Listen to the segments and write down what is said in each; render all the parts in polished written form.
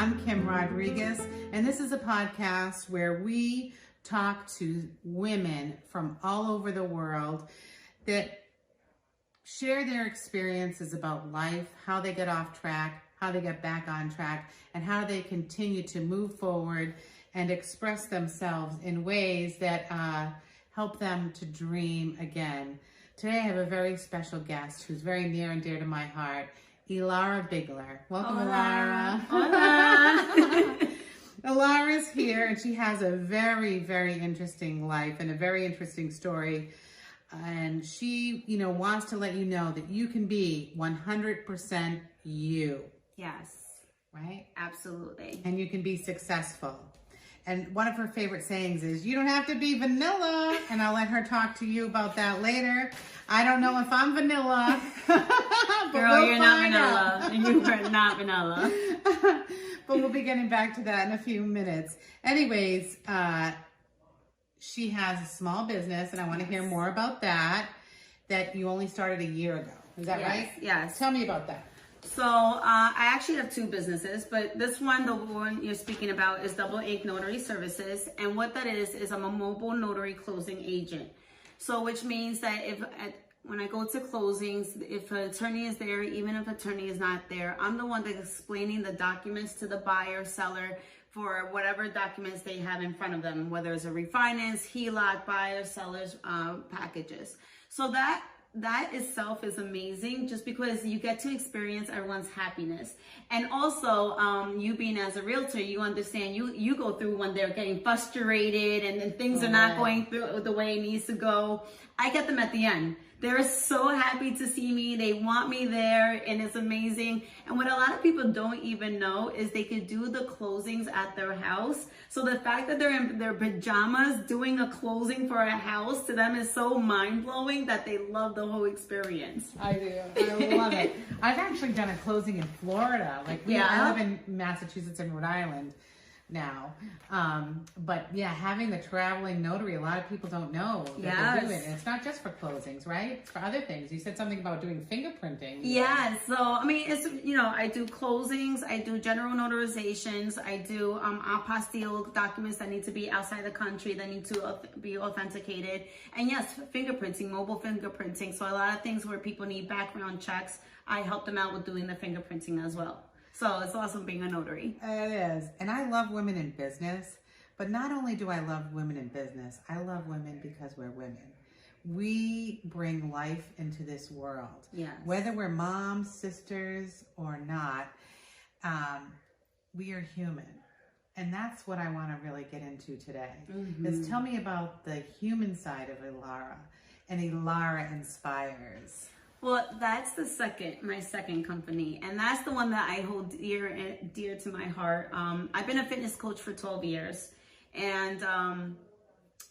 I'm Kim Rodriguez, and this is a podcast where we talk to women from all over the world that share their experiences about life, how they get off track, how they get back on track, and how they continue to move forward and express themselves in ways that help them to dream again. Today I have a very special guest who's very near and dear to my heart, Elara Bigler. Welcome, Hola. Elara. Hola. Elara's here, and she has a very, very interesting life and a very interesting story. And she, wants to let you know that you can be 100% you. Yes. Right? Absolutely. And you can be successful. And one of her favorite sayings is, you don't have to be vanilla. And I'll let her talk to you about that later. I don't know if I'm vanilla. Girl, you're not vanilla. And you are not vanilla. But we'll be getting back to that in a few minutes. Anyways, she has a small business, and I want to hear more about that you only started a year ago. Is that right? Yes. Tell me about that. So I actually have two businesses, but this one, the one you're speaking about, is Double Ink Notary Services. And what that is I'm a mobile notary closing agent. So which means that when I go to closings, if an attorney is there, even if an attorney is not there, I'm the one that's explaining the documents to the buyer, seller, for whatever documents they have in front of them, whether it's a refinance, HELOC, buyer, seller's packages. So that itself is amazing, just because you get to experience everyone's happiness. And also, you being as a realtor, you understand, you go through when they're getting frustrated and things are not going through the way it needs to go. I get them at the end. They're so happy to see me. They want me there, and it's amazing. And what a lot of people don't even know is they could do the closings at their house. So the fact that they're in their pajamas doing a closing for a house, to them is so mind-blowing that they love the whole experience. I do. I love it. I've actually done a closing in Florida. I live in Massachusetts and Rhode Island now. But yeah, having the traveling notary, a lot of people don't know that they do it. And it's not just for closings, right? It's for other things. You said something about doing fingerprinting. Yeah. So, I mean, it's, I do closings, I do general notarizations, I do apostille documents that need to be outside the country, that need to be authenticated. And yes, fingerprinting, mobile fingerprinting. So a lot of things where people need background checks, I help them out with doing the fingerprinting as well. So it's awesome being a notary. It is. And I love women in business. But not only do I love women in business, I love women because we're women. We bring life into this world. Yes. Whether we're moms, sisters, or not, we are human. And that's what I want to really get into today. Is tell me about the human side of Elara and Elara Inspires. Well, that's my second company, and that's the one that I hold dear to my heart. I've been a fitness coach for 12 years, and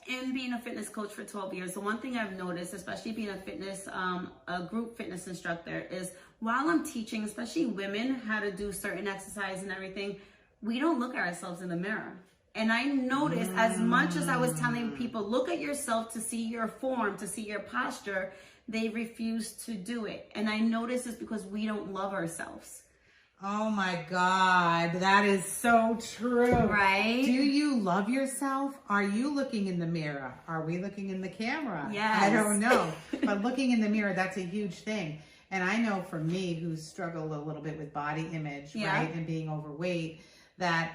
in being a fitness coach for 12 years, the one thing I've noticed, especially being a group fitness instructor, is while I'm teaching, especially women, how to do certain exercise and everything, we don't look at ourselves in the mirror. And I noticed, as much as I was telling people, look at yourself to see your form, to see your posture, they refuse to do it. And I notice it's because we don't love ourselves. Oh my God, that is so true. Right? Do you love yourself? Are you looking in the mirror? Are we looking in the camera? Yes. I don't know. But looking in the mirror, that's a huge thing. And I know for me, who's struggled a little bit with body image, right, and being overweight, that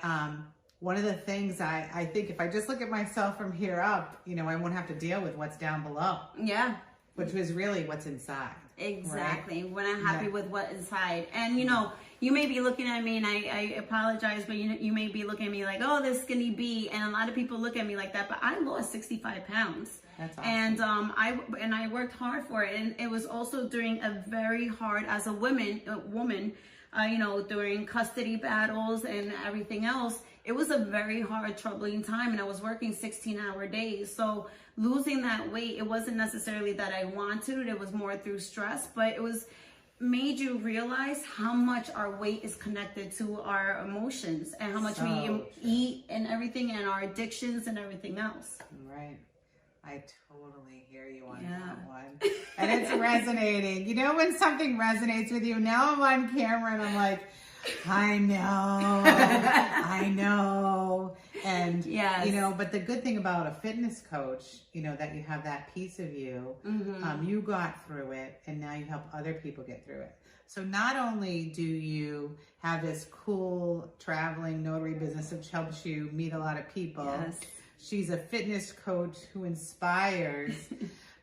one of the things I think, if I just look at myself from here up, I won't have to deal with what's down below. Yeah. Which was really what's inside. Exactly. Right? When I'm happy with what's inside. And, you may be looking at me, and I apologize, but you may be looking at me like, oh, this skinny bee. And a lot of people look at me like that, but I lost 65 pounds. That's awesome. And I worked hard for it. And it was also during a very hard, as a woman, during custody battles and everything else, it was a very hard, troubling time, and I was working 16-hour days. So losing that weight, it wasn't necessarily that I wanted it. It was more through stress, but it was made you realize how much our weight is connected to our emotions and how much we eat and everything, and our addictions and everything else. Right. I totally hear you on that one. And it's resonating. When something resonates with you, now I'm on camera and I'm like, I know. I know. And, Yes. you know, but the good thing about a fitness coach, you know, that you have that piece of you, you got through it and now you help other people get through it. So not only do you have this cool traveling notary business which helps you meet a lot of people, Yes. she's a fitness coach who inspires.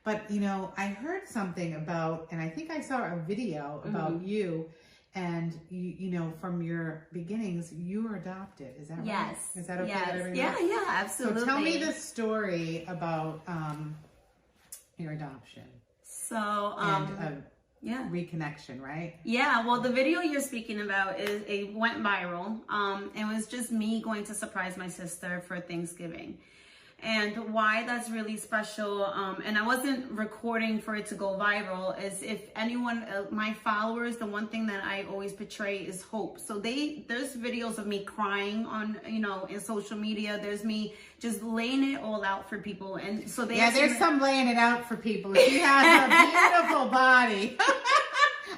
But, you know, I heard something about, and I think I saw a video about you, and you know, from your beginnings, you were adopted. Is that right? Yes. Is that okay? Yes. That everyone Yeah, knows? yeah, absolutely. So tell me the story about your adoption So, and yeah. reconnection, right? Yeah, well, the video you're speaking about it went viral. It was just me going to surprise my sister for Thanksgiving. And why that's really special, and I wasn't recording for it to go viral, is if anyone, my followers, the one thing that I always portray is hope. So there's videos of me crying on, you know, in social media. There's me just laying it all out for people. And so there's some laying it out for people. She has a beautiful body.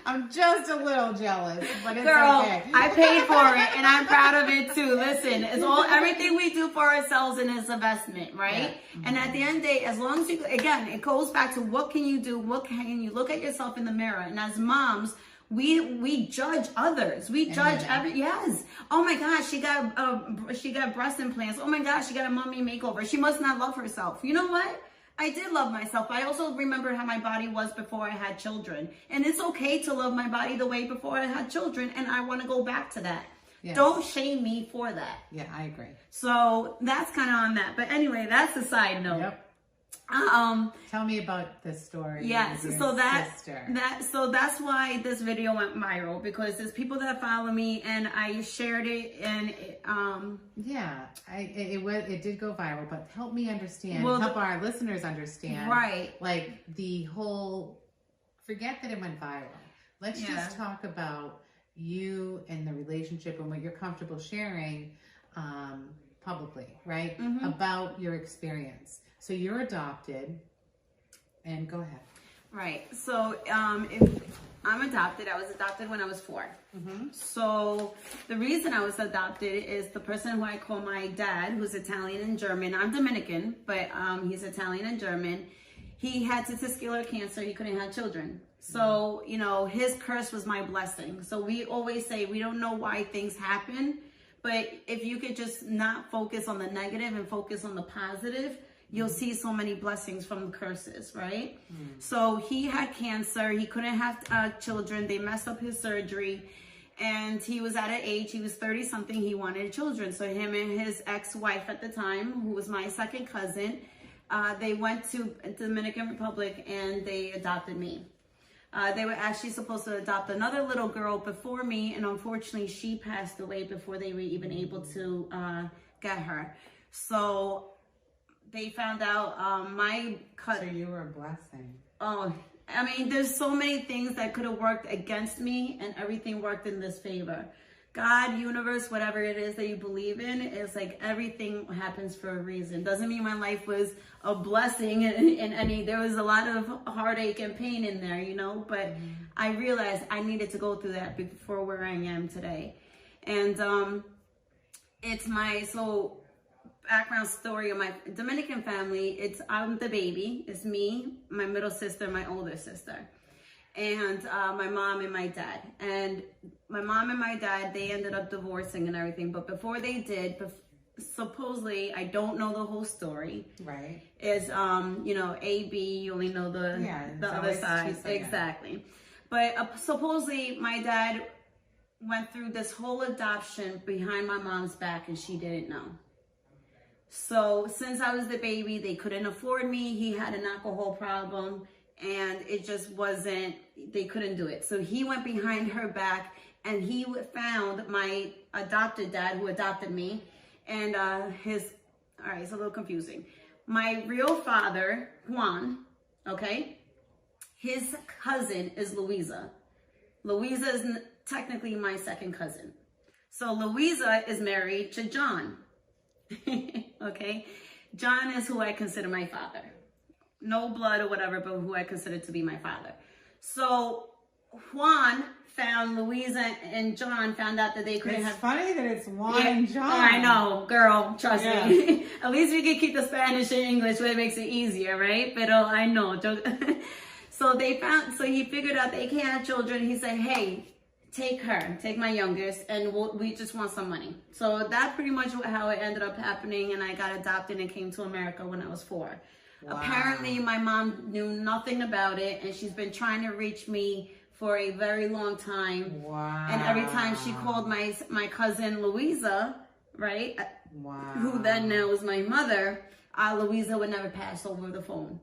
I'm just a little jealous, but it's Girl, okay. I paid for it and I'm proud of it too. Listen, it's everything we do for ourselves in this investment, right? Yeah. And at the end of the day, as long as you, again, it goes back to what can you do? What can you look at yourself in the mirror? And as moms, we judge others. We judge yes. Oh my gosh, she got breast implants. Oh my gosh, she got a mommy makeover. She must not love herself. You know what? I did love myself. I also remember how my body was before I had children. And it's okay to love my body the way before I had children. And I want to go back to that. Yes. Don't shame me for that. Yeah, I agree. So that's kind of on that. But anyway, that's a side note. Yep. Tell me about the story. Yes, so that's why this video went viral, because there's people that follow me and I shared it and it did go viral, but help me understand, help our listeners understand, right? Like the whole, forget that it went viral. Let's just talk about you and the relationship and what you're comfortable sharing publicly, right? About your experience. So you're adopted, and go ahead. Right. So if I'm adopted, I was adopted when I was 4. So the reason I was adopted is the person who I call my dad, who's Italian and German. I'm Dominican, but he's Italian and German. He had testicular cancer. He couldn't have children. So, you know, his curse was my blessing. So we always say we don't know why things happen, but if you could just not focus on the negative and focus on the positive, you'll see so many blessings from the curses, right? So he had cancer. He couldn't have children. They messed up his surgery. And he was at an age, he was 30 something, he wanted children. So him and his ex-wife at the time, who was my second cousin, they went to Dominican Republic and they adopted me. They were actually supposed to adopt another little girl before me. And unfortunately, she passed away before they were even able to get her. So they found out So you were a blessing. Oh, I mean, there's so many things that could have worked against me and everything worked in this favor. God, universe, whatever it is that you believe in, it's like everything happens for a reason. Doesn't mean my life was a blessing and there was a lot of heartache and pain in there, you know, but I realized I needed to go through that before where I am today. And it's background story of my Dominican family. I'm the baby. It's me, my middle sister, my older sister, and my mom and my dad. And my mom and my dad, they ended up divorcing and everything. But before they did, supposedly, I don't know the whole story. Right. Is you know, A, B, you only know the other side. Exactly. But supposedly my dad went through this whole adoption behind my mom's back and she didn't know. So since I was the baby, they couldn't afford me. He had an alcohol problem and it just wasn't, they couldn't do it. So he went behind her back and he found my adopted dad who adopted me. And all right, it's a little confusing. My real father, Juan, okay, his cousin is Louisa. Louisa is technically my second cousin. So Louisa is married to John. Okay, John is who I consider my father. No blood or whatever, but who I consider to be my father. So Juan found Louisa and John found out that they couldn't It's have. funny that it's Juan and John. I know, girl. Trust Yeah. me. At least we can keep the Spanish and English, where it makes it easier, right? But I know. So he figured out they can't have children. He said, "Hey, take my youngest, and we just want some money." So that's pretty much how it ended up happening. And I got adopted and came to America when I was 4. Wow. Apparently, my mom knew nothing about it, and she's been trying to reach me for a very long time. Wow. And every time she called my cousin Louisa, right? Wow. Who then knows my mother, Louisa would never pass over the phone.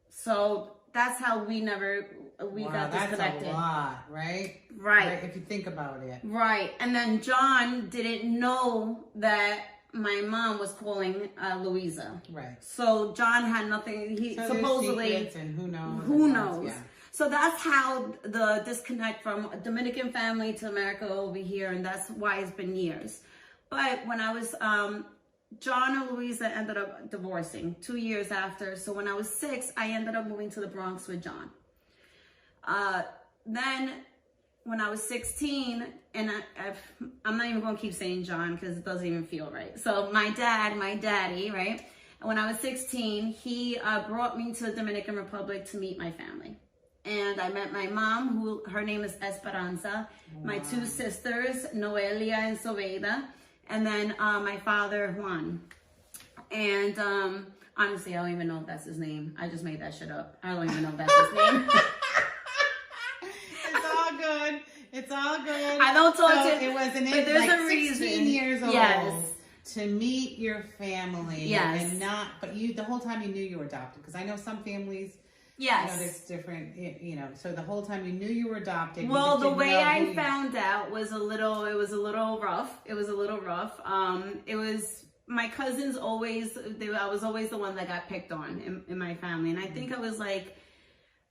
So that's how we got disconnected. That's a lot, right? Right. If you think about it. Right. And then John didn't know that my mom was calling Louisa. Right. So John had nothing. He so supposedly. And who knows? Who knows? Yeah. So that's how the disconnect from a Dominican family to America over here, and that's why it's been years. But when I was, John and Louisa ended up divorcing 2 years after. So when I was 6, I ended up moving to the Bronx with John. Then when I was 16, and I'm not even going to keep saying John because it doesn't even feel right. So my daddy, right? And when I was 16, he brought me to the Dominican Republic to meet my family. And I met my mom, her name is Esperanza, my 2 sisters, Noelia and Soveda, and then my father, Juan. And honestly, I don't even know if that's his name. I just made that shit up. I don't even know if that's his name. It's all good. It's all good. I don't talk so to it was an but there's like a reason. 16 years old. Yes. To meet your family. Yes. And but the whole time you knew you were adopted. Because I know some families, yes. there's different, so the whole time you knew you were adopted. Well, the way I found out was a little rough. It was a little rough. It was, my cousins I was always the one that got picked on in my family. And I think I was like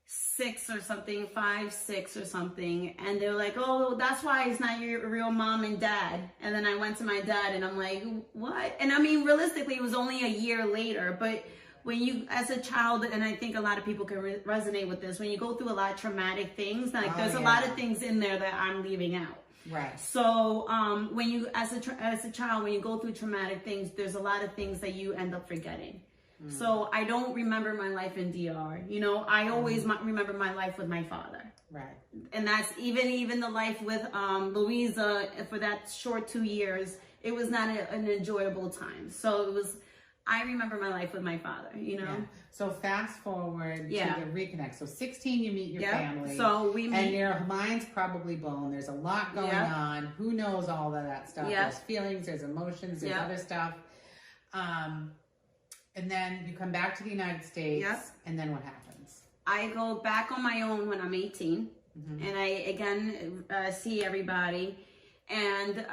6 or something, 5, 6 or something. And they were like, "Oh, that's why it's not your real mom and dad." And then I went to my dad and I'm like, "What?" And I mean, realistically, it was only a year later, but when you, as a child, and I think a lot of people can resonate with this, when you go through a lot of traumatic things, like there's a lot of things in there that I'm leaving out. Right. So when you, as a child, when you go through traumatic things, there's a lot of things that you end up forgetting. So I don't remember my life in DR. I always remember my life with my father. Right. And that's even the life with Louisa for that short 2 years. It was not an enjoyable time. So it was. I remember my life with my father, Yeah. So fast forward to the reconnect. So 16, you meet your family. So we meet. And your mind's probably blown. There's a lot going on. Who knows all of that stuff? There's feelings, there's emotions, there's other stuff. And then you come back to the United States. And then what happens? I go back on my own when I'm 18. And I, again, see everybody. And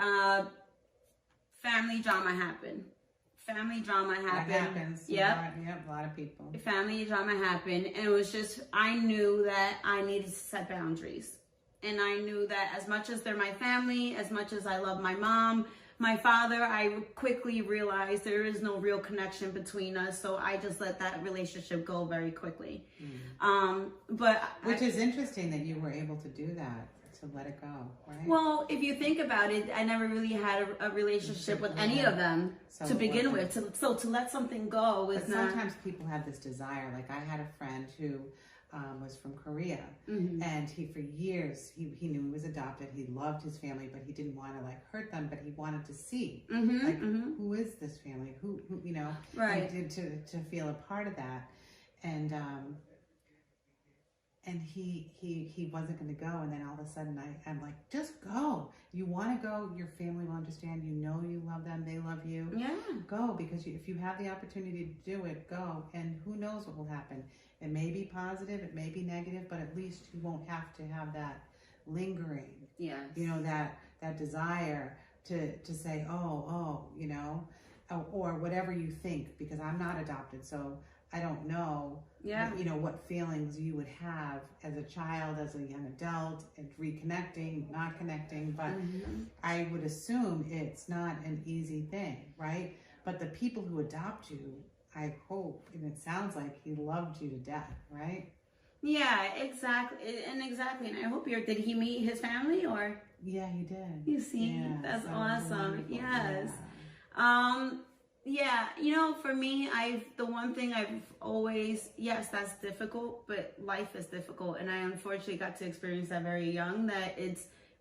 family drama happened. Family drama happened. That happens. Yep. A lot of people. Family drama happened. And it was just, I knew that I needed to set boundaries. And I knew that as much as they're my family, as much as I love my mom, my father, I quickly realized there is no real connection between us. So I just let that relationship go very quickly. Which is interesting that you were able to do that. To let it go, right? Well, if you think about it, I never really had a relationship with any of them to begin with. So to let something go was but not. Sometimes people have this desire. Like I had a friend who was from Korea, and he for years he knew he was adopted. He loved his family, but he didn't want to hurt them. But he wanted to see who is this family? Who right? And to feel a part of that, and he wasn't going to go, and then all of a sudden I'm like, just go. You want to go, your family will understand. You love them, they love you. Yeah. Go, because if you have the opportunity to do it, go. And who knows what will happen. It may be positive, it may be negative, but at least you won't have to have that lingering. Yeah. That desire to say, or whatever you think, because I'm not adopted, so I don't know, what feelings you would have as a child, as a young adult, and reconnecting, not connecting. But I would assume it's not an easy thing, right? But the people who adopt you, I hope, and it sounds like he loved you to death, right? Yeah, exactly. And I hope did he meet his family or? Yeah, he did. You see, Yeah, that's so awesome. wonderful. Yes. Yeah. Yeah, for me, the one thing I've always, yes, that's difficult, but life is difficult. And I unfortunately got to experience that very young, that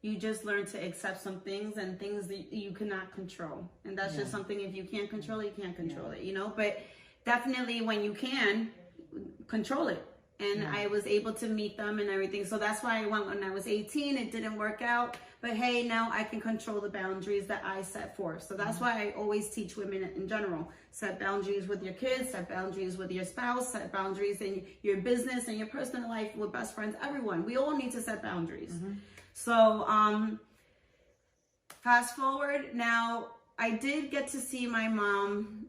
you just learn to accept some things and things that you cannot control. And that's just something, if you can't control it, you can't control it, but definitely when you can control it. And I was able to meet them and everything. So that's why I went when I was 18. It didn't work out. But hey, now I can control the boundaries that I set forth. So that's why I always teach women in general. Set boundaries with your kids, set boundaries with your spouse, set boundaries in your business and your personal life with best friends, everyone. We all need to set boundaries. So fast forward, now I did get to see my mom.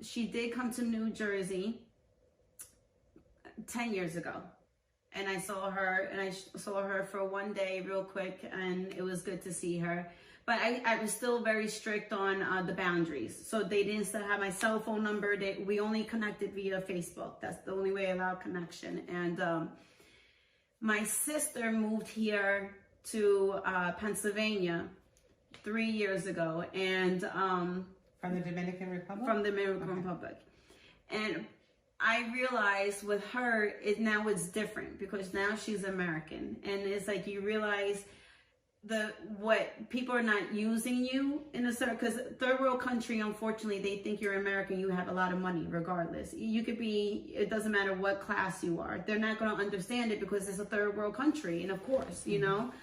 She did come to New Jersey 10 years ago, and I saw her for one day real quick, and it was good to see her. But I was still very strict on the boundaries. So they didn't have my cell phone number. We only connected via Facebook. That's the only way I allowed connection. And my sister moved here to Pennsylvania 3 years ago, and from the Dominican Republic. From the Dominican Republic, and I realized with her, now it's different because now she's American, and it's like you realize what people are not using you in a certain, because third world country, unfortunately, they think you're American, you have a lot of money regardless. You could be, it doesn't matter what class you are. They're not going to understand it because it's a third world country. And of course,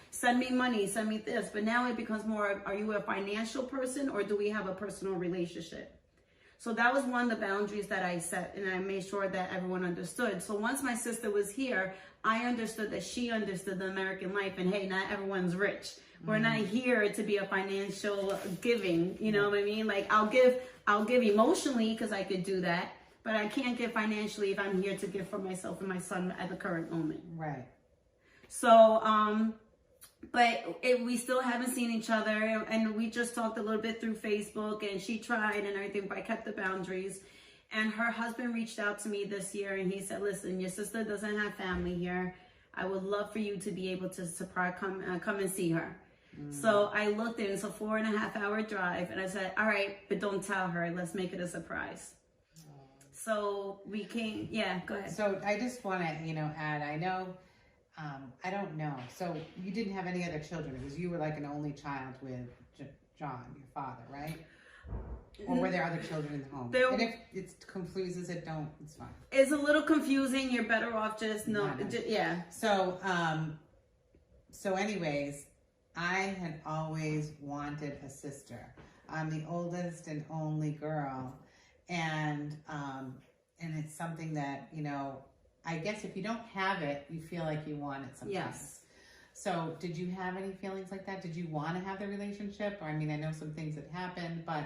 send me money, send me this. But now it becomes more, are you a financial person or do we have a personal relationship? So that was one of the boundaries that I set, and I made sure that everyone understood. So once my sister was here, I understood that she understood the American life, and hey, not everyone's rich. We're not here to be a financial giving, you know what I mean? Like I'll give emotionally because I could do that, but I can't give financially if I'm here to give for myself and my son at the current moment. Right. So, but we still haven't seen each other, and we just talked a little bit through Facebook, and she tried and everything, but I kept the boundaries. And her husband reached out to me this year, and he said, listen, your sister doesn't have family here. I would love for you to be able to come and see her. So I looked in, it's a 4.5 hour drive, and I said, all right, but don't tell her, let's make it a surprise. So we came, go ahead. So I just want to, add, I know, I don't know. So you didn't have any other children. It was, you were like an only child with John, your father, right? Or were there other children in the home? And if it confuses it, it's fine. It's a little confusing. You're better off just, yeah. So anyways, I had always wanted a sister. I'm the oldest and only girl. And it's something that, I guess if you don't have it, you feel like you want it sometimes. Yes. So did you have any feelings like that? Did you want to have the relationship? Or, I mean, I know some things that happened, but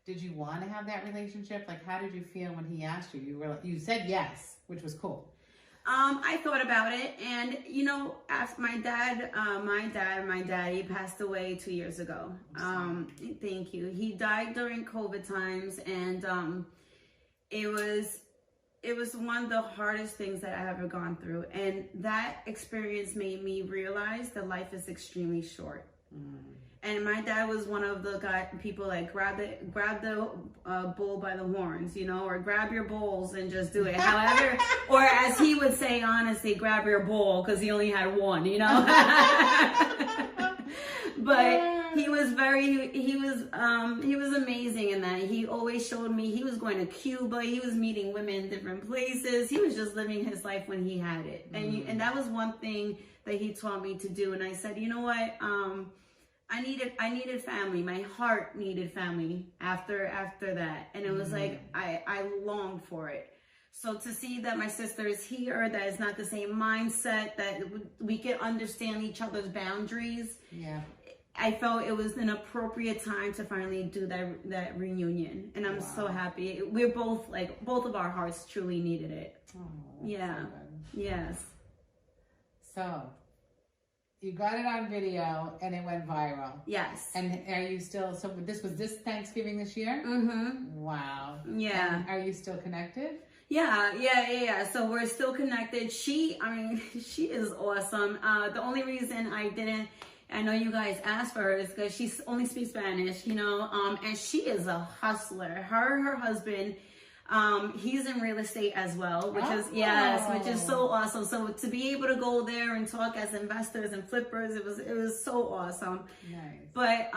did you want to have that relationship? Like, how did you feel when he asked you? You said yes, which was cool. I thought about it, and asked my dad, he passed away 2 years ago. Thank you. He died during COVID times, and it was one of the hardest things that I've ever gone through, and that experience made me realize that life is extremely short. And my dad was one of the people like grab the bull by the horns, or grab your bulls and just do it. However, or as he would say, honestly, grab your bull, because he only had one, But he was amazing in that. He always showed me, he was going to Cuba, he was meeting women in different places. He was just living his life when he had it. And that was one thing that he taught me to do. And I said, you know what? I needed family. My heart needed family after that. And it was like, I longed for it. So to see that my sister is here, that is not the same mindset, that we can understand each other's boundaries. Yeah. I felt it was an appropriate time to finally do that reunion. And I'm so happy. We're both of our hearts truly needed it. Oh, yeah. So good. Yes. So you got it on video and it went viral. Yes. And are you still, so this was this Thanksgiving this year? Mm-hmm. Wow. Yeah. And are you still connected? Yeah. So we're still connected. I mean, she is awesome. The only reason I know you guys asked for her is because she only speaks Spanish, and she is a hustler. Her husband, he's in real estate as well, which is so awesome. So to be able to go there and talk as investors and flippers, it was so awesome. Nice. But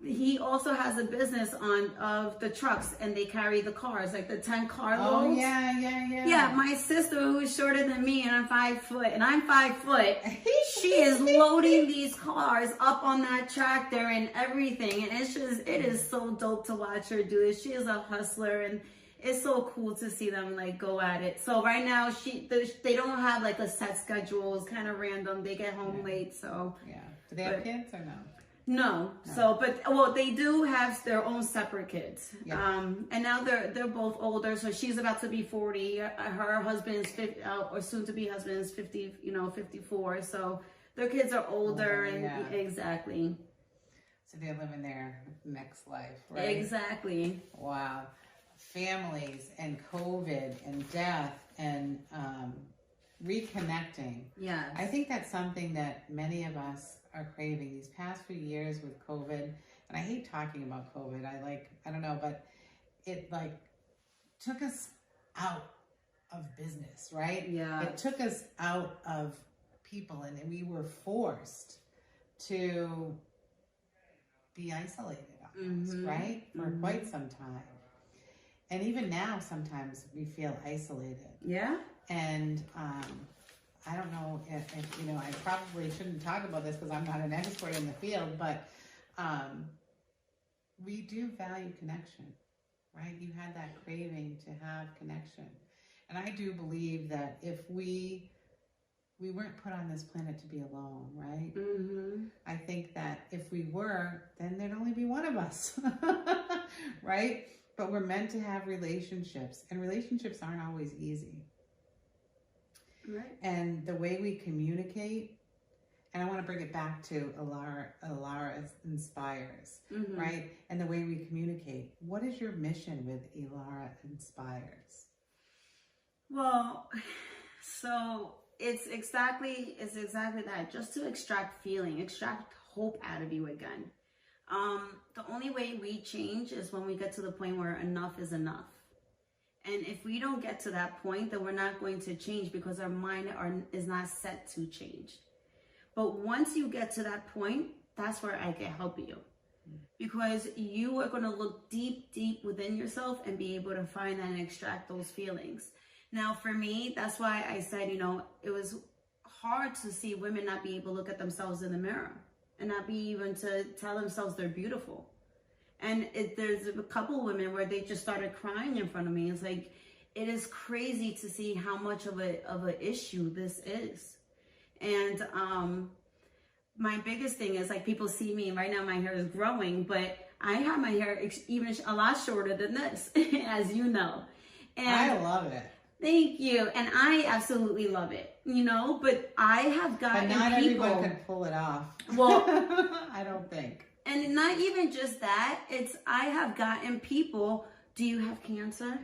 he also has a business of the trucks, and they carry the cars, like the 10 car loads. Oh, yeah. Yeah, my sister, who is shorter than me, and I'm 5 foot, and I'm 5 foot, she is loading these cars up on that tractor and everything. And it is so dope to watch her do it. She is a hustler, and it's so cool to see them like go at it. So right now, they don't have like a set schedule. It's kind of random. They get home late, so. Yeah. Do they have kids or no? No. So, but they do have their own separate kids. Yeah. And now they're both older. So she's about to be 40. Her husband's 50, or soon to be husband's 50, 54. So their kids are older, and exactly. So they're living their next life, right? Exactly. Wow. Families and COVID and death and reconnecting. Yes. I think that's something that many of us are craving these past few years with COVID. And I hate talking about COVID. I don't know, but it like took us out of business, right? Yeah. It took us out of people, and we were forced to be isolated, right? For quite some time. And even now, sometimes we feel isolated. Yeah. And I don't know if I probably shouldn't talk about this because I'm not an expert in the field, but we do value connection, right? You had that craving to have connection. And I do believe that if we weren't put on this planet to be alone, right? Mm-hmm. I think that if we were, then there'd only be one of us, right? But we're meant to have relationships, and relationships aren't always easy. Right. And the way we communicate, and I want to bring it back to Elara Inspires, right? And the way we communicate. What is your mission with Elara Inspires? Well, so it's exactly that. Just to extract hope out of you again. The only way we change is when we get to the point where enough is enough. And if we don't get to that point, then we're not going to change because our mind is not set to change. But once you get to that point, that's where I can help you. Because you are going to look deep, deep within yourself and be able to find that and extract those feelings. Now, for me, that's why I said, it was hard to see women not be able to look at themselves in the mirror and not be even to tell themselves they're beautiful. And there's a couple women where they just started crying in front of me. It's like, it is crazy to see how much of a issue this is. And my biggest thing is, like, people see me, and right now my hair is growing, but I have my hair even a lot shorter than this, as you know. And I love it. Thank you. And I absolutely love it, but I have gotten But not people. everyone can pull it off. Well, I don't think. And not even just that, I have gotten people, do you have cancer?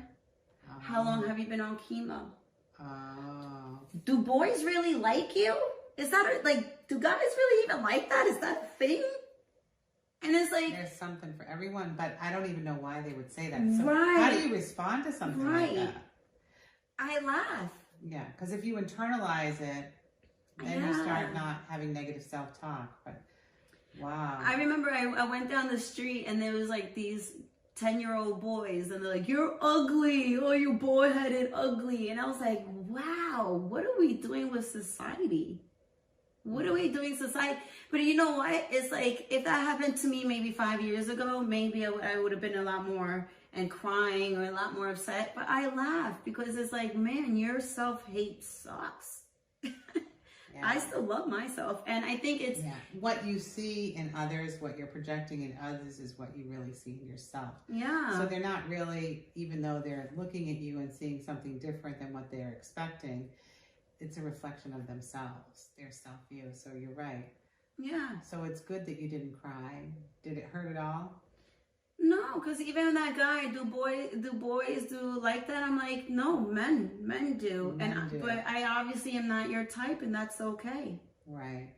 How long have you been on chemo? Do boys really like you? Is that do guys really even like that? Is that a thing? And it's like, there's something for everyone, but I don't even know why they would say that. So right. How do you respond to something like that? I laugh. Yeah, because if you internalize it, then you start not having negative self-talk. But wow. I remember I went down the street and there was like these 10-year-old boys, and they're like, "You're ugly. Oh, you boy-headed ugly." And I was like, wow, what are we doing with society? What are we doing society? But you know what? It's like, if that happened to me maybe 5 years ago, maybe I would have been a lot more and crying or a lot more upset. But I laugh because it's like, man, your self-hate sucks. Yeah. I still love myself. And I think it's... Yeah. What you see in others, what you're projecting in others is what you really see in yourself. Yeah. So they're not really, even though they're looking at you and seeing something different than what they're expecting, it's a reflection of themselves, their self-view. So you're right. Yeah. So it's good that you didn't cry. Did it hurt at all? No, because even that guy, do boys do like that? I'm like, no, men do. Men do. But I obviously am not your type, and that's okay. Right.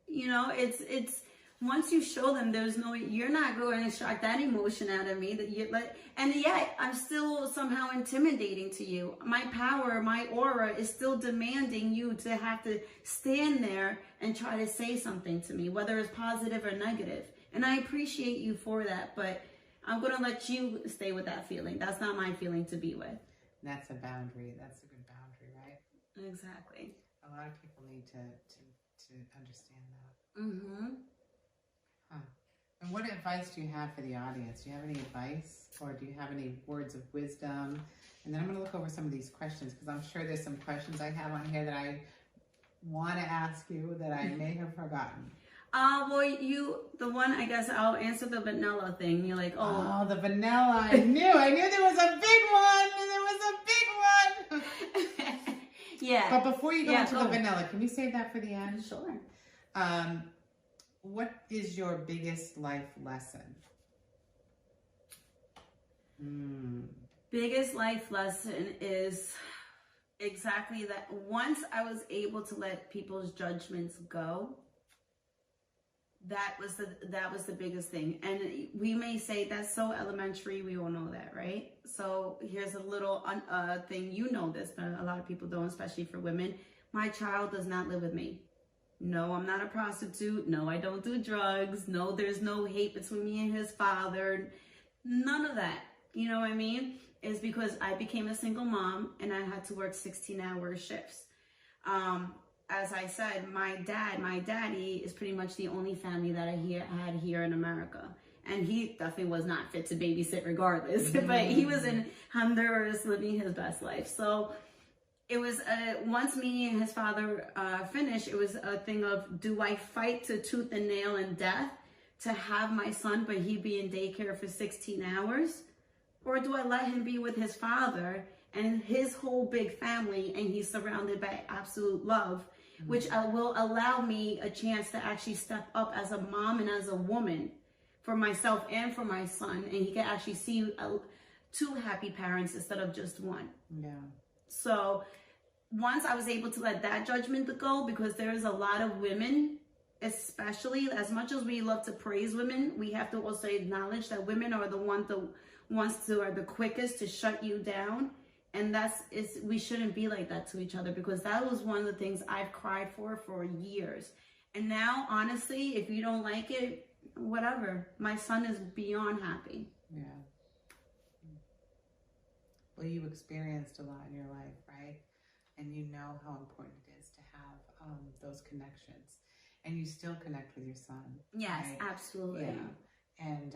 You know, it's once you show them there's no, you're not going to extract that emotion out of me that you like, and yet I'm still somehow intimidating to you. My power, my aura is still demanding you to have to stand there and try to say something to me, whether it's positive or negative. And I appreciate you for that, but I'm going to let you stay with that feeling. That's not my feeling to be with. That's a boundary. That's a good boundary, right? Exactly. A lot of people need to understand that. Mm-hmm. Huh. And what advice do you have for the audience? Do you have any advice, or do you have any words of wisdom? And then I'm going to look over some of these questions, because I'm sure there's some questions I have on here that I want to ask you that I may have forgotten. Well, the one, I guess I'll answer the vanilla thing. You're like, oh, the vanilla. I knew there was a big one. There was a big one. Yeah. But before you go into the vanilla, can we save that for the end? Sure. What is your biggest life lesson? Biggest life lesson is exactly that. Once I was able to let people's judgments go, that was the biggest thing. And we may say that's so elementary, we all know that, right? So here's a little thing, you know this, but a lot of people don't, especially for women. My child does not live with me. No, I'm not a prostitute. No, I don't do drugs. No, there's no hate between me and his father. None of that. You know what I mean? It's because I became a single mom and I had to work 16-hour shifts. As I said, my daddy is pretty much the only family that I had here in America. And he definitely was not fit to babysit regardless. But he was in Honduras living his best life. So it was, once me and his father finished, it was a thing of, do I fight to tooth and nail and death to have my son, but he be in daycare for 16 hours? Or do I let him be with his father and his whole big family, and he's surrounded by absolute love, which will allow me a chance to actually step up as a mom and as a woman for myself and for my son, and he can actually see two happy parents instead of just one. Yeah. So once I was able to let that judgment go, because there's a lot of women, especially, as much as we love to praise women, we have to also acknowledge that women are the ones that are the quickest to shut you down. And we shouldn't be like that to each other, because that was one of the things I've cried for years. And now, honestly, if you don't like it, whatever. My son is beyond happy. Yeah. Well, you experienced a lot in your life, right? And you know how important it is to have those connections. And you still connect with your son. Yes, right? absolutely. Yeah. And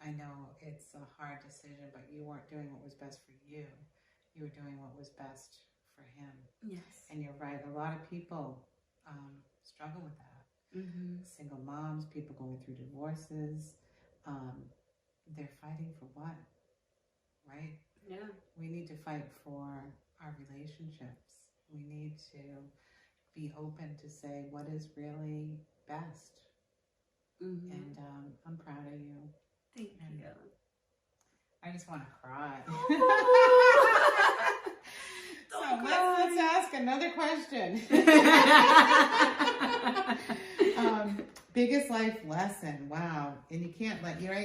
I know it's a hard decision, but you weren't doing what was best for you. You were doing what was best for him. Yes. And you're right. A lot of people struggle with that. Mm-hmm. Single moms, people going through divorces. They're fighting for what? Right? Yeah. We need to fight for our relationships. We need to be open to say what is really best. Mm-hmm. And I'm proud of you. Thank you. I just want to cry. Don't let's ask another question. Biggest life lesson. Wow. And you can't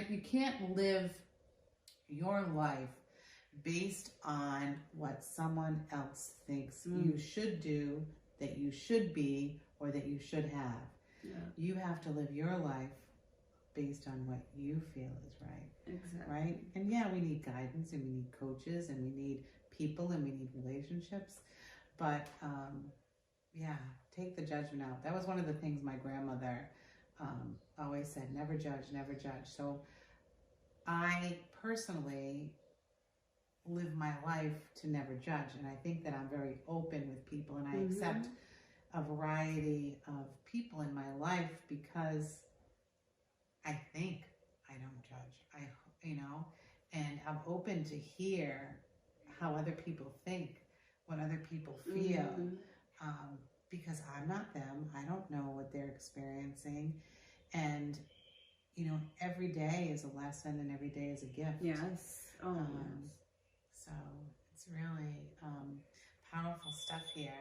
you can't live your life based on what someone else thinks you should do, that you should be, or that you should have. Yeah. You have to live your life based on what you feel is right. Exactly. Right? And yeah, we need guidance, and we need coaches, and we need people, and we need relationships. But yeah, take the judgment out. That was one of the things my grandmother always said, never judge, never judge. So I personally live my life to never judge. And I think that I'm very open with people, and I accept a variety of people in my life because I think I don't judge. And I'm open to hear how other people think, what other people feel, because I'm not them. I don't know what they're experiencing. And, every day is a lesson and every day is a gift. Yes. Oh, so it's really powerful stuff here.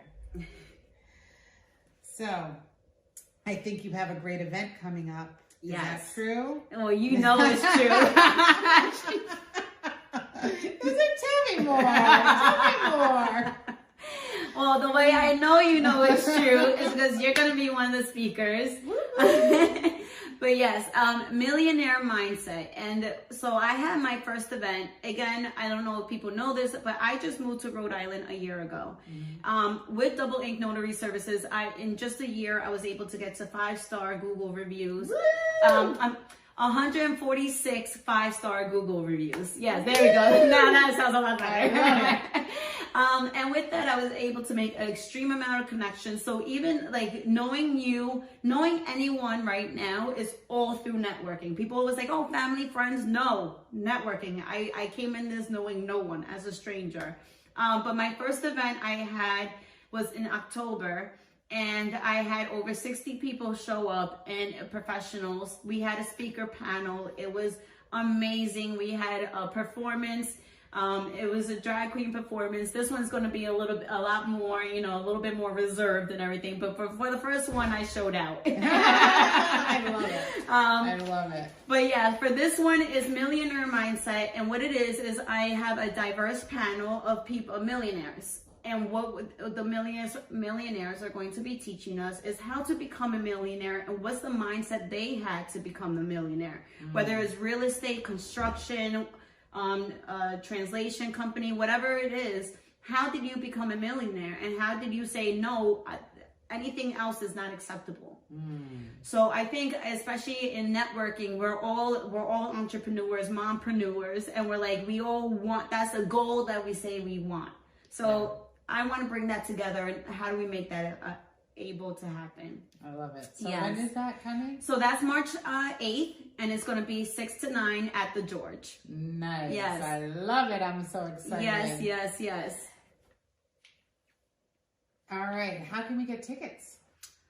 So I think you have a great event coming up. Is that true? Well, you know it's true. Tell me more. Tell me more. Well, the way I know you know it's true is because you're going to be one of the speakers. But yes, millionaire mindset. And so I had my first event. Again, I don't know if people know this, but I just moved to Rhode Island a year ago. With Double Ink Notary Services, in just a year, I was able to get to 5-star Google reviews. 146 5-star Google reviews. Yes, there we go. Now that sounds a lot better. And with that, I was able to make an extreme amount of connections. So even like knowing anyone right now is all through networking. People always like, oh, family, friends. No, networking. I came in this knowing no one as a stranger. But my first event I had was in October. And I had over 60 people show up and professionals. We had a speaker panel. It was amazing. We had a performance. It was a drag queen performance. This one's going to be a lot more, a little bit more reserved and everything. But for the first one, I showed out. I love it. I love it. But yeah, for this one is millionaire mindset. And what it is I have a diverse panel of people, millionaires. And what the millionaires are going to be teaching us is how to become a millionaire and what's the mindset they had to become a millionaire. Whether it's real estate, construction, translation company, whatever it is, how did you become a millionaire? And how did you say, no, anything else is not acceptable? So I think, especially in networking, we're all entrepreneurs, mompreneurs, and we're like, we all want, that's a goal that we say we want. So I want to bring that together. And how do we make that able to happen? I love it. So when is that coming? So that's March 8th, and it's going to be 6 to 9 at the George. Nice. Yes. I love it. I'm so excited. Yes. All right. How can we get tickets?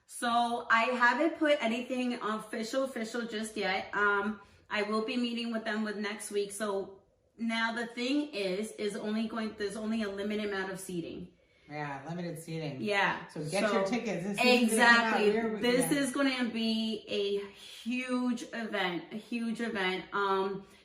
So I haven't put anything official just yet. I will be meeting with them next week. So now the thing is there's only a limited amount of seating. Yeah, limited seating. Yeah. So get your tickets. Exactly. This is going to be a huge event.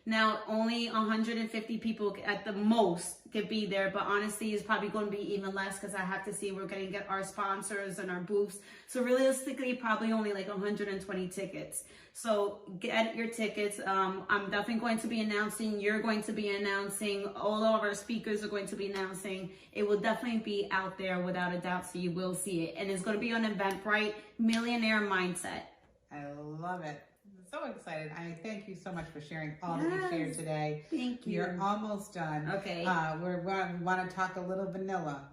Now only 150 people at the most could be there, but honestly it's probably going to be even less because I have to see we're going to get our sponsors and our booths. So realistically, probably only like 120 tickets. So get your tickets. I'm definitely going to be announcing. You're going to be announcing. All of our speakers are going to be announcing. It will definitely be out there without a doubt, so you will see it. And it's going to be on Eventbrite, Millionaire Mindset. I love it. I'm so excited. I thank you so much for sharing all that you shared today. Thank you. You're almost done. Okay. We want to talk a little vanilla.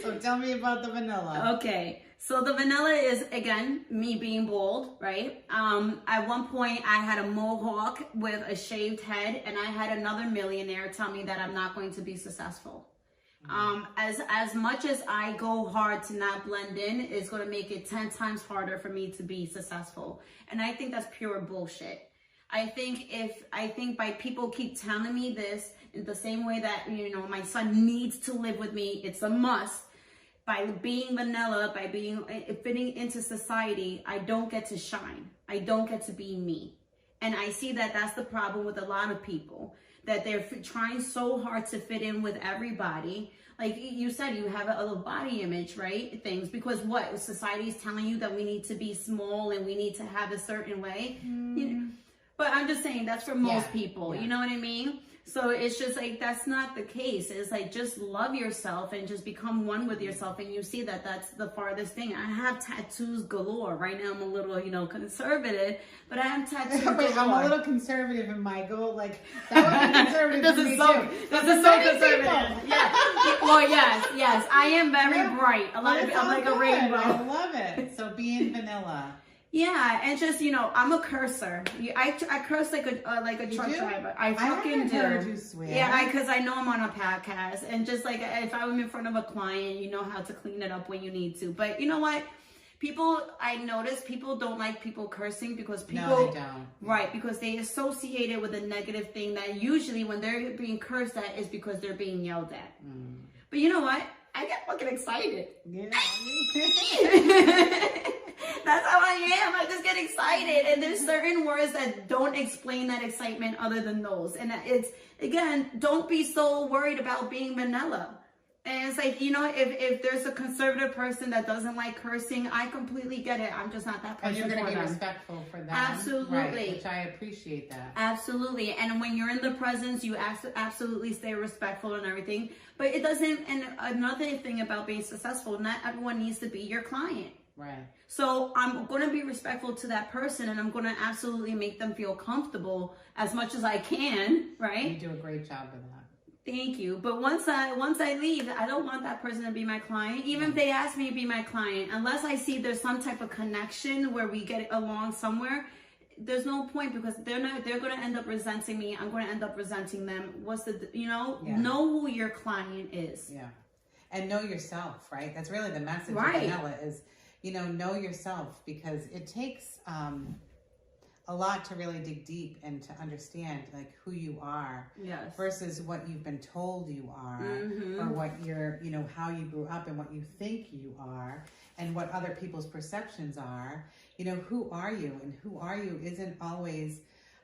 So tell me about the vanilla. Okay. So the vanilla is, again, me being bold, right? At one point, I had a mohawk with a shaved head, and I had another millionaire tell me that I'm not going to be successful. As much as I go hard to not blend in, it's going to make it 10 times harder for me to be successful. And I think that's pure bullshit. I think by people keep telling me this in the same way that, my son needs to live with me, it's a must. By being vanilla, by being fitting into society, I don't get to shine. I don't get to be me. And I see that that's the problem with a lot of people, that they're trying so hard to fit in with everybody. Like you said, you have a body image, right? Things, because what? Society is telling you that we need to be small and we need to have a certain way. But I'm just saying that's for most people. You know what I mean? So it's just like, that's not the case. It's like, just love yourself and just become one with yourself. And you see that that's the farthest thing. I have tattoos galore. Right now I'm a little, conservative, but I have tattoos galore. I'm a little conservative in my goal. Like, that would be conservative This to is me so, too. this is so conservative. Yeah. Well, yes. I am very bright. I'm like a rainbow. I love it. So being vanilla. Yeah, and just I'm a cursor. I curse like a truck driver. I fucking do. Heard you swear. Yeah, because I know I'm on a podcast, and just like if I'm in front of a client, you know how to clean it up when you need to. But you know what? I notice people don't like people cursing because people, No, they don't. right, because they associate it with a negative thing that usually when they're being cursed at is because they're being yelled at. But you know what? I get fucking excited. Yeah. That's how I am. I just get excited. And there's certain words that don't explain that excitement other than those. And it's, again, don't be so worried about being vanilla. And it's like, you know, if there's a conservative person that doesn't like cursing, I completely get it. I'm just not that person. And you're going to be them. Respectful for them. Absolutely. Right, which I appreciate that. Absolutely. And when you're in the presence, you absolutely stay respectful and everything. But it doesn't, and another thing about being successful, not everyone needs to be your client. Right. So I'm going to be respectful to that person, and I'm going to absolutely make them feel comfortable as much as I can, right? You do a great job with that. Thank you. But once I leave, I don't want that person to be my client. Even if they ask me to be my client, unless I see there's some type of connection where we get along somewhere, there's no point, because they're going to end up resenting me. I'm going to end up resenting them. Know who your client is. Yeah. And know yourself, right? That's really the message right. of vanilla is, know yourself, because it takes a lot to really dig deep and to understand like who you are versus what you've been told you are, or what you're, how you grew up and what you think you are and what other people's perceptions are. Who are you? And who are you isn't always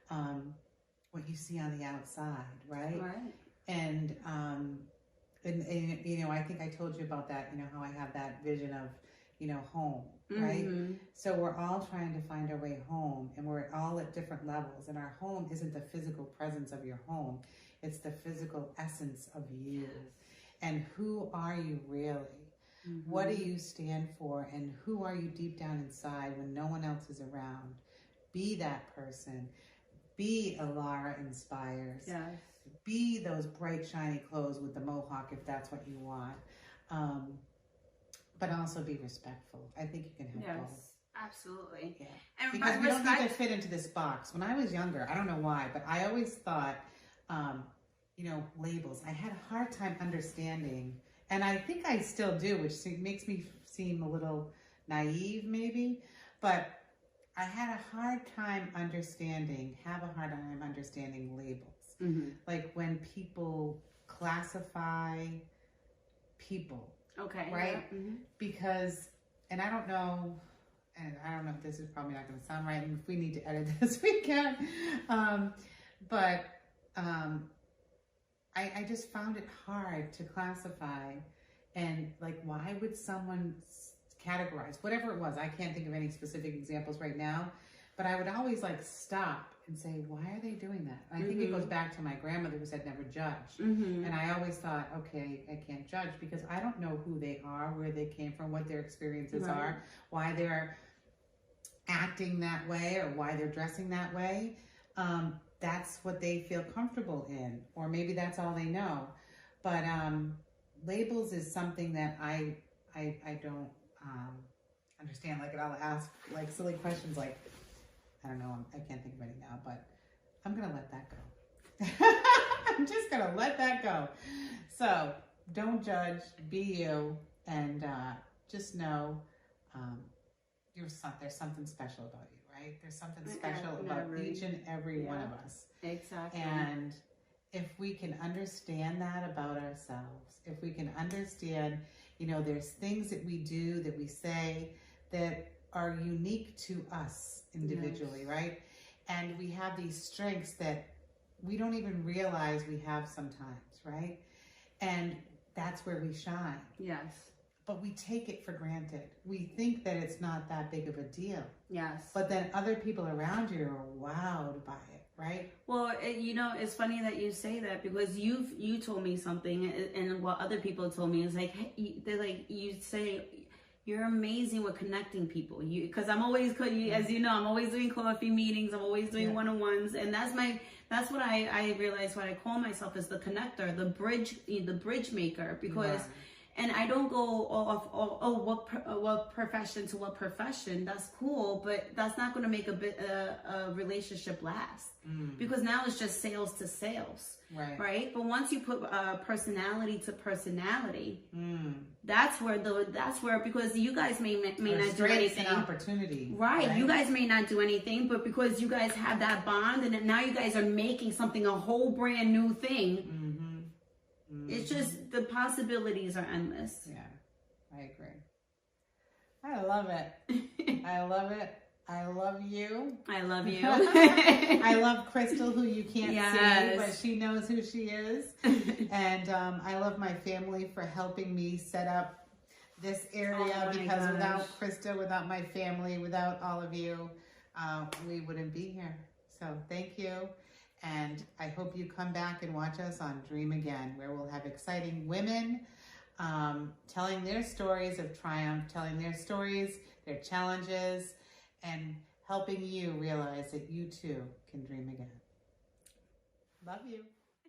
what you see on the outside, right? Right. And I think I told you about that, how I have that vision of, home, right? So we're all trying to find our way home, and we're all at different levels. And our home isn't the physical presence of your home. It's the physical essence of you. And who are you really? What do you stand for? And who are you deep down inside when no one else is around? Be that person. Be Elara inspires. Yes. Be those bright, shiny clothes with the mohawk if that's what you want. But also be respectful. I think you can have both. Absolutely. Yeah. And because we don't need to fit into this box. When I was younger, I don't know why, but I always thought, labels. I had a hard time understanding, and I think I still do, which makes me seem a little naive maybe, but I had a hard time understanding labels. Like when people classify people. Okay. Right? Yeah. Because, and I don't know if this is probably not going to sound right, and if we need to edit this, we can. I just found it hard to classify, and like, why would someone categorize, whatever it was. I can't think of any specific examples right now, but I would always like stop and say, why are they doing that? And I think it goes back to my grandmother who said never judge. And I always thought, okay, I can't judge because I don't know who they are, where they came from, what their experiences are, why they're acting that way or why they're dressing that way. That's what they feel comfortable in, or maybe that's all they know. But labels is something that I don't understand. Like, I'll ask like silly questions like, I don't know, I can't think of any now, but I'm going to let that go. I'm just going to let that go. So don't judge, be you, and just know there's something special about you, right? There's something special about each and every one of us. Exactly. And if we can understand that about ourselves, if we can understand, there's things that we do, that we say, that are unique to us individually, right? And we have these strengths that we don't even realize we have sometimes, right? And that's where we shine. Yes. But we take it for granted. We think that it's not that big of a deal. Yes. But then other people around you are wowed by it, right? Well, it's funny that you say that, because you told me something, and what other people told me is like, hey, they're like, you say, you're amazing with connecting people. Because I'm always, as you know, I'm always doing coffee meetings. I'm always doing one-on-ones, and that's what I realized. What I call myself is the connector, the bridge maker. Because And I don't go off, what profession to what profession. That's cool, but that's not going to make a relationship last. Because now it's just sales to sales, right? But once you put personality to personality, that's where because you guys may not do anything. An opportunity, right? You guys may not do anything, but because you guys have that bond, and now you guys are making something a whole brand new thing. It's just the possibilities are endless. Yeah, I agree. I love it. I love it. I love you. I love you. I love Crystal, who you can't see, but she knows who she is. And I love my family for helping me set up this area, because without Krista, without my family, without all of you, we wouldn't be here. So thank you. And I hope you come back and watch us on Dream Again, where we'll have exciting women telling their stories of triumph, telling their stories, their challenges, and helping you realize that you too can dream again. Love you.